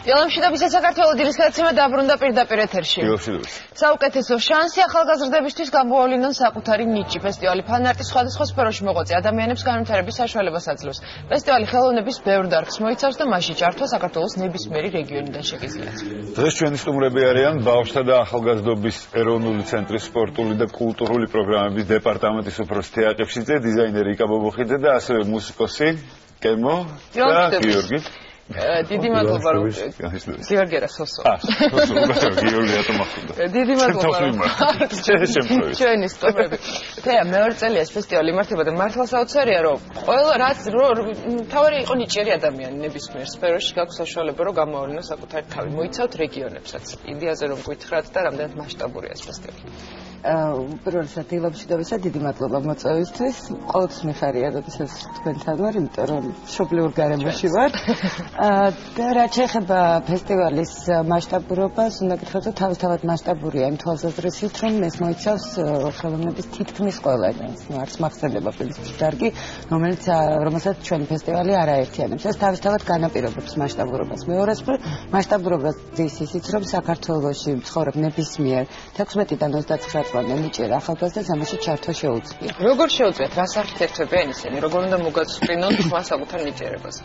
დილამშვიდობის საქართველოს დილის გადაცემა დაბრუნდა პირდაპირ ეთერში. საუკეთესო შანსი ახალგაზრდებისთვის გამოავლინონ საკუთარი ნიჭი. ფესტივალი ფანარტის სხვადასხვა სფეროში მოღვაწე ადამიანებს განვითარების საშუალებას აძლევს. ფესტივალი ხელოვნების ბევრ დარგს მოიცავს და მასში ჩართვა საქართველოს ნებისმიერი რეგიონიდან შეგიძლიათ. დღეს ჩვენი სტუმრები არიან ბავშვთა და ახალგაზრდობის ეროვნული ცენტრის სპორტული და კულტურული პროგრამების დეპარტამენტის უფროსი თეაყიფშიძე, დიზაინერი იკა ბობოხიძე და ასევე მუსიკოსი კემო და გიორგი. დიდი მადლობა რომ გიორგი რა სოსო. გიორგი ატომახდა. დიდი მადლობა. ჩვენი სტუმრები. თეა მეორე წელია ეს ფესტივალი იმართება და მართლა საოცარია რომ ყველა რაც თავი იყო ნიჭიერი ადამიანი ნებისმიერ სფეროში გაქვს საშუალება რომ გამოავლინოს საკუთარი თავი. მოიცავთ რეგიონებსაც. იდეაზე რომ გითხრათ და რამდენად მასშტაბურია ეს ფესტივალი. უპირველესად დილამშვიდობისა დიდი მადლობა მოწვევისთვის. ყოველთვის მიხარია როდესაც თქვენთან ვარ, იმიტომ რომ მშობლიურ გარემოში ვარ. და რაც შეეხება ფესტივალის მასშტაბურობას, უნდა გითხრათ, რომ თავისთავად მასშტაბურია იმ თვალსაზრისით, რომ ეს მოიცავს ხელოვნების თითქმის ყველა დარგს. არც მახსენდება პრინციპში დარგი, რომელსაც ჩვენი ფესტივალი არაერთიანებს. ეს თავისთავად განაპირობებს მასშტაბურობას. მეორესწორ მასშტაბურობას ძის ისიც, რომ საქართველოში მცხოვრებ ნებისმიერ 16-დან 29 წლამდე ნიჭიერ ახალგაზრდას ამაში ჩართვა შეუძლია. როგორ შეუძლიათ? რას არქიტექტებიან ისინი? როგორ უნდა მოგაწყვინონ თქვა საკუთარ ნიჭიერებას?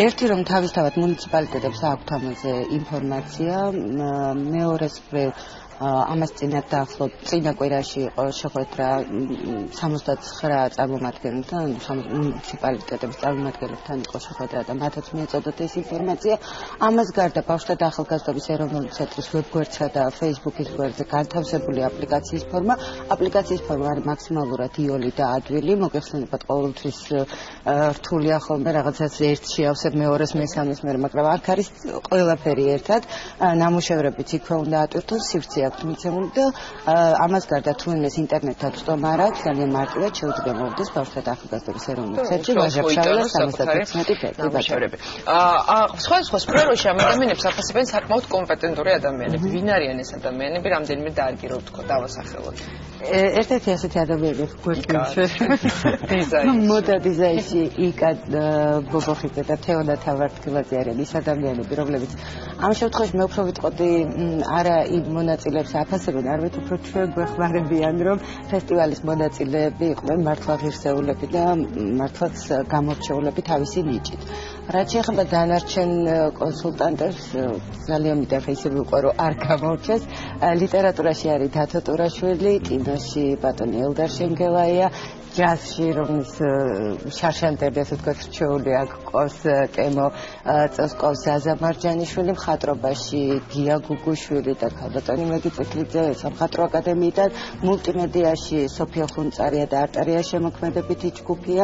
ერთი რომ თავისთავად მუნიციპალიტეტებს აქვთ ამაზე ინფორმაცია, მეორესწორ ამას წინათ დაახლოებით წინა კვირაში იყო შეხვედრა 69 წარმომადგენელთან, მუნიციპალიტეტების წარმომადგენლებთან იყო შეხვედრა და მათაც მიეწოდათ ეს ინფორმაცია. ამას გარდა ბავშვთა და ახალგაზრდობის ეროვნული ცენტრის ვებგვერდსა და Facebook-ის გვერდზე განთავსებული აპლიკაციის ფორმა. აპლიკაციის ფორმა არის მაქსიმალურად იოლი და ადვილი, მოგეხსენებათ ყოველთვის რთულია ხოლმე რაღაცას ერთში ავსებ მეორეს მესამეს, მაგრამ აქ არის ყველაფერი ერთად. ნამუშევრებიც იქვე უნდა ატვირთოს, სივრცე მიცემული და ამას გარდა თუ იმეს ინტერნეტთან წვდომა არ აქვს, ძალიან მარტივად შეუძლია მოვიდეს ბავშვთა და ახალგაზრდობის ეროვნულ ცენტრში ვაჟა-ფშაველას 76 ნამუშევრები. სხვადასხვა სფეროში ამ ადამიანებს აფასებენ საკმაოდ კომპეტენტური ადამიანები. ვინ არიან ეს ადამიანები, რამდენიმე დარგი რო ვთქვა დავასახელოთ. ერთ-ერთი ასეთი ადამიანები გვერდში დიზაინში. მოდა დიზაინში იკა ბობოხიძე და თეონა თავარტკილაძე არიან ის ადამიანები, რომლებიც ამ შემთხვევაში მე უფრო ვიტყოდი არა იმ მონაწილეებს აფასებენ, არამედ უფრო ჩვენ გვეხმარებიან, რომ ფესტივალის მონაწილეები იყვნენ მართლა ღირსეულები და მართლაც გამორჩეულები თავისი ნიჭით. რაც შეეხება დანარჩენ კონსულტანტებს, ძალიან მითხრა ისე ვიყო, რომ არ გამორჩეს. ლიტერატურაში არის თათო ტურაშვილი, კინოში ბატონი ელდარ შენგელაია, ჯაზში რომის შარშანტები ასე ვთქვათ რჩეული აქ ყავს კემო წოსკოს ზაზა მარჯანიშვილი, მხატვრობაში გია გუგუშვილი და ქალბატონი მეგი წითლიძე სამხატვრო აკადემიიდან, მულტიმედიაში სოფია ხუნწარია და არტარია შემოქმედებითი ჯგუფია.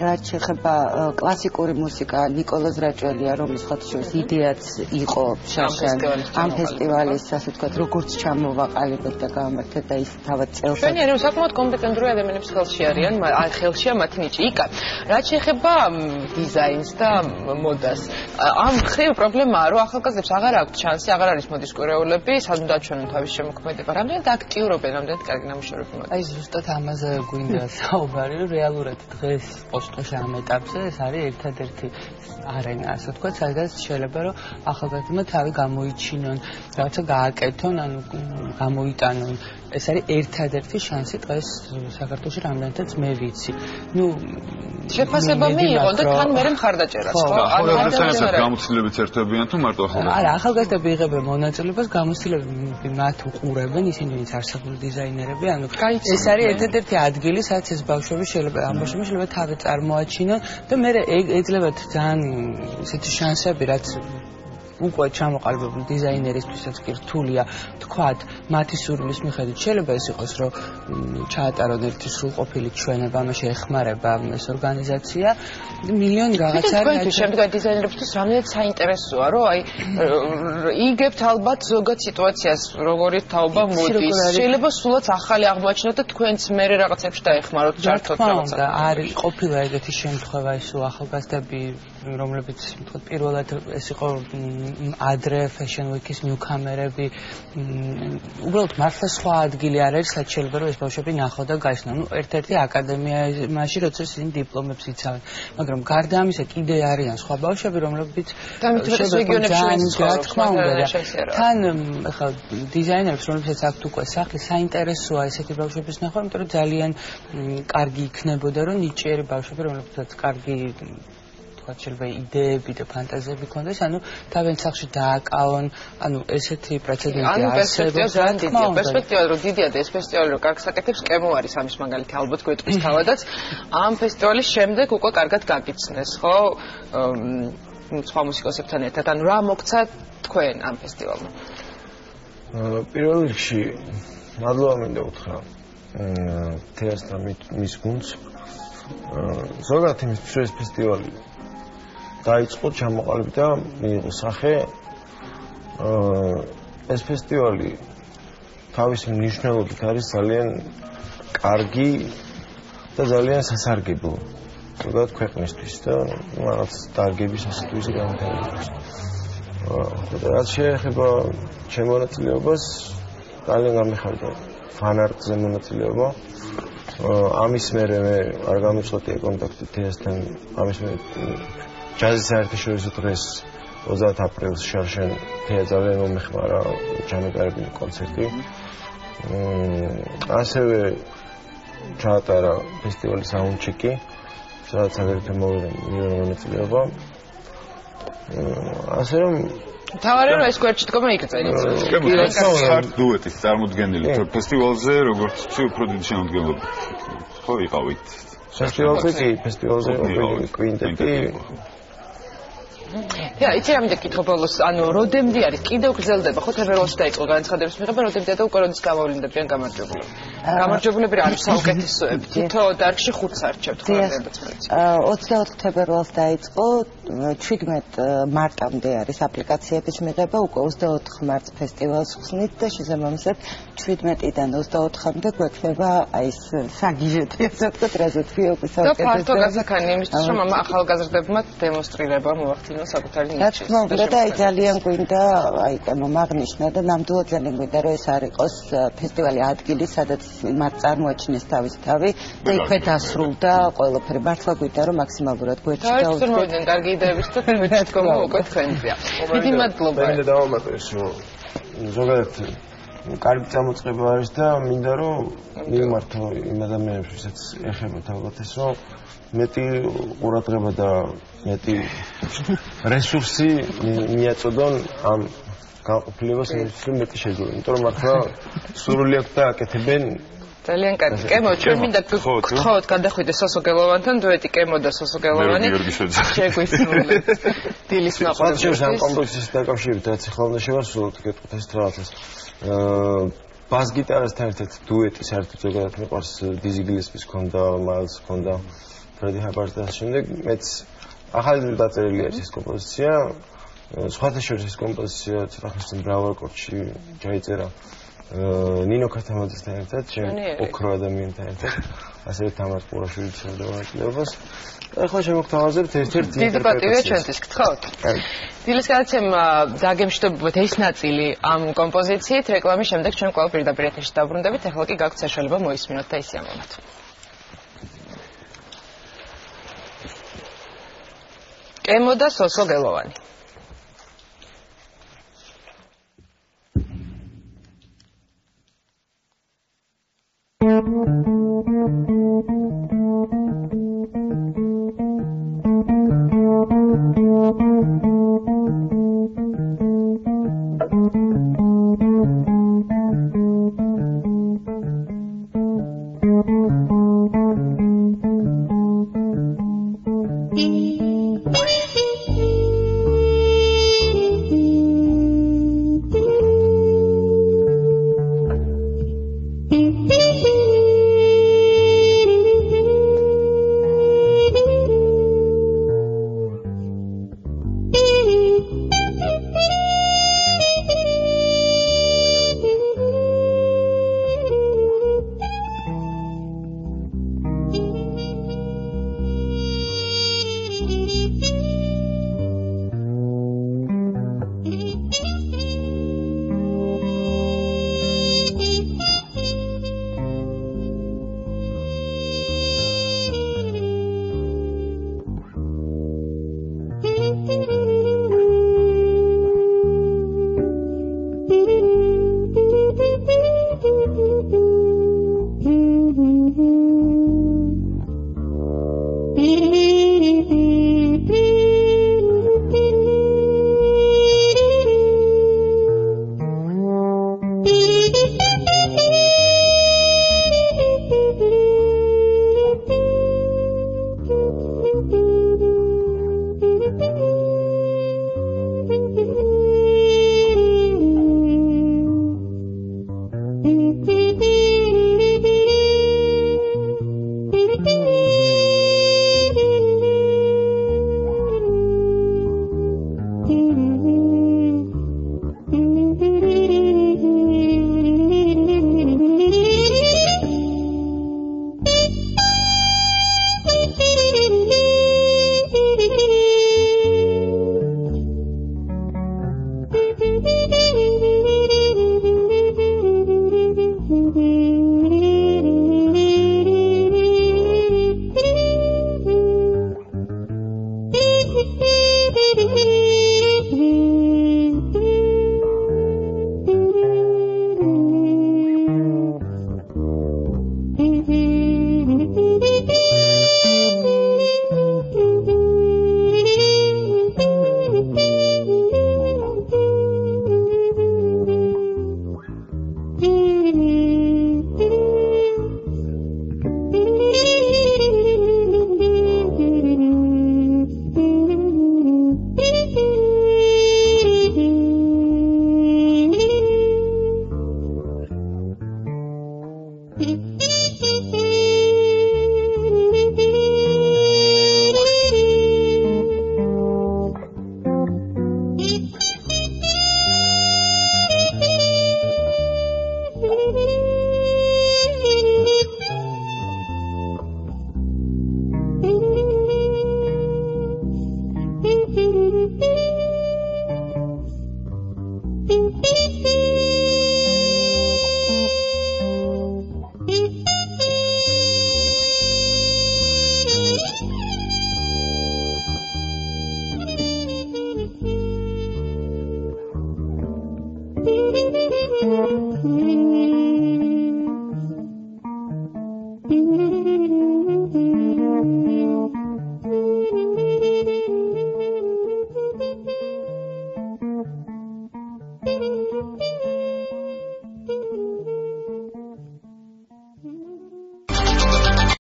რაც შეეხება კლასიკური მუსიკა, ნიკოლოზ რაჭველია, რომლის ხოთშორის იდეაც იყო შარშან ამ ფესტივალის ასე ვთქვათ როგორც ჩამოვაყალიბეთ და გამართეთ და ის თავად წელს. ჩვენი არის საკმაოდ კომპეტენტური ადამიანებს ხელში არიან, ხელშია მათი ნიჭი. იკა, რაც შეეხება დიზაინს და მოდას, ამ ხრივ პრობლემაა, რომ ახალგაზრდებს აღარ აქვთ შანსი, აღარ არის მოდის კვირეულები, სად უნდა ჩვენონ თავის შემოქმედება. რამდენად აქტიურობენ, რამდენად კარგი ნამუშევრები მოდის. აი ზუსტად ამაზე გვინდა საუბარი, რომ რეალურად დღეს პოსტოში ამ ეტაპზე ეს არის ერთადერთი არენა, ასე ვთქვათ, სადაც შეიძლება რომ ახალგაზრდებმა თავი გამოიჩინონ, რაღაცა გააკეთონ, ანუ გამოიტანონ. ეს არის ერთადერთი შანსი დღეს საქართველოში რამდენადაც მე ვიცი. შეფასება მიიღო და თან მერე მხარდაჭერას, ხო? ახალგაზრდებს გამოცდილებით ერთვებიან თუ მარტო ახალგაზრდები? არა, ახალგაზრდები იღებენ მონაწილეობას, გამოცდილები მათ უყურებენ, ისინი ვინც არსებული დიზაინერები, ანუ ეს არის ერთადერთი ადგილი, სადაც ეს ბავშვები შეიძლება თავი წარმოაჩინონ და მე ეძლებათ ძალიან ესეთი შანსები, რაც უკვე ჩამოყალიბებული დიზაინერისთვისაც კი რთულია თქვათ მათი სურვილის მიხედვით შეიძლება ეს იყოს რომ ჩაატარონ ერთი სრულყოფილი ჩვენება ამაში ეხმარება ეს ორგანიზაცია მილიონი რაღაცა არის შემდგომ დიზაინერებისთვის რამდენად საინტერესოა რომ აი იგებთ ალბათ ზოგად სიტუაციას როგორი თაობა მოდის შეიძლება სულაც ახალი აღმოაჩინოთ და თქვენც მერე რაღაცებში დაეხმაროთ ჩართოთ რაღაცა არის ყოფილა ეგეთი შემთხვევა ისო ახალგაზრდები რომლებიც თქვათ პირველად ეს იყო ადრე Fashion Week-ის newcomer-ები, უბრალოდ მართლა სხვა ადგილი არ არის, სადაც შეიძლება რომ ეს ბავშვები ნახო და გაიცნო. ნუ ერთ-ერთი აკადემიაში, როცა ისინი დიპლომებს იცავენ, მაგრამ გარდა ამისა კიდე არიან სხვა ბავშვები, რომლებიც თან ახლა დიზაინერებს, რომლებსაც აქვთ უკვე სახლი, საინტერესოა ესეთი ბავშვების ნახვა, იმიტომ რომ ძალიან კარგი იქნებოდა, რომ ნიჭიერი ბავშვები, რომლებსაც კარგი შეიძლება იდეები და ფანტაზიები ქონდეს, ანუ თავენ სახლში დააკავონ, ანუ ესეთი პრეცედენტი არსებობს. პერსპექტივა რომ დიდია და ეს ფესტივალი რომ კარგს აკეთებს, კემო არის ამის მაგალითი, ალბათ გვეტყვის თავადაც. ამ ფესტივალის შემდეგ უკვე კარგად გაგიცნეს, ხო? სხვა მუსიკოსებთან ერთად, ანუ რა მოგცა თქვენ ამ ფესტივალმა? პირველ რიგში მადლობა მინდა უთხრა თეატრთან მის გუნდს. ზოგადად იმისთვის ეს ფესტივალი დაიწყო ჩამოყალიბდა და მიიღო სახე. ეს ფესტივალი თავისი მნიშვნელობით არის ძალიან კარგი და ძალიან სასარგებლო ზოგადად ქვეყნისთვის და რაღაც დარგების ასეთვის განვითარებას. რაც შეეხება ჩემ მონაწილეობას, ძალიან გამიხარდა ფანარტზე მონაწილეობა. ამის მერე მე არ გამიწყდა კონტაქტი თეატრთან, ამის მერე ჯაზის საერთაშორისო დღეს 30 აპრილს შარშან თეატრზე მომეხმარა ჩამეტარებული კონცერტი. ასევე ჩაატარა ფესტივალის საუნდჩეკი, სადაც აგრეთვე მოვიდა მილიონი მონაწილეობა. ასე რომ თავარი რომ ეს გვერდში დგომა იგრძელებს. ხართ დუეტის წარმოდგენილი ფესტივალზე, როგორც უფრო დიდი შემოდგენილობით. ხო იყავით. ფესტივალზე კვინტეტი. იცი რა მინდა კითხო ბოლოს, ანუ როდემდე არის, კიდევ გრძელდება, ხო თებერვალში დაიწყო განცხადების მიღება, როდემდე და უკვე როდის გამოვლინდებიან გამარჯვებულები. გამარჯვებულები რა არის საუკეთესოები, თითო დარგში 5-ს არჩევთ ხო 24 თებერვალს დაიწყო, 17 მარტამდე არის აპლიკაციების მიღება, უკვე 24 მარტს ფესტივალს ხსნით და შესაბამისად 17-დან 24-მდე გვექნება აი ეს საგიჟეთი, ასე ვთქვათ, რაზეც უკვე საუკეთესო. და ფართო გასახანი იმისთვის, რომ ამ ახალგაზრდებმა დემონსტრირება მოახდინოს საკუთარი ნიჭის. რა თქმა უნდა და აი ძალიან გვინდა აი მომაღნიშნა და ნამდვილად ძალიან გვინდა რომ ეს არ იყოს ფესტივალი ადგილი, სადაც მათ წარმოაჩინეს თავის თავი და იქვე დასრულდა ყველაფერი. მართლა გვინდა რომ მაქსიმალურად გვერდში დავუდგეთ. და მოვიდნენ კარგი იდეების და გვერდში დგომა უკვე თქვენია. დიდი მადლობა. მინდა დავამატო ეს რომ ზოგადად კარგი წამოწყება არის და მინდა რომ მიმართო იმ ადამიანებს, ვისაც ეხება თავად ეს რომ მეტი ყურადღება და მეტი რესურსი მიაწოდონ ამ განყოფილებას, რომ მეტი შეძლო. იმიტომ რომ მართლა სურვილი აქვს და აკეთებენ ძალიან კარგი. კემო, ჩვენ მინდა გთხოვოთ გადახვიდე სოსოგელოვანთან, დუეტი კემო და სოსოგელოვანი. შეგვისრულეთ. დილის ნაყოფიერების ამ კომპოზიციის დაკავშირებით რაც ახლა უნდა შევასრულოთ კითხოთ ეს რაღაცას. ბას გიტარასთან ერთად დუეტი საერთოდ ზოგადად მიყვარს დიზი გილესპის ქონდა, მაილს ქონდა, ფრედი ჰაბარდს და შემდეგ მეც ახალი დაწერილი არის ეს კომპოზიცია. სხვათა შორის ეს კომპოზიცია ცოტა ხნის მრავალ კორჩი ჩაიწერა ნინო ქათამაძესთან ერთად, ჩემ ოქრო ადამიანთან ერთად, ასევე თამარ ყურაშვილთან და მონაწილეობას. ახლა შემოგთავაზებთ ერთ-ერთ დიდი პატივია ჩვენთვის, გთხოვთ. დილის გადაცემა დაგემშვიდობებთ ეს ნაწილი ამ კომპოზიციით, რეკლამის შემდეგ ჩვენ კვლავ პირდაპირ ეთერში დავბრუნდებით, ახლა კი გაგვთ საშუალება მოისმინოთ და ისიამოვნოთ. კემო და სოსოგელოვანი.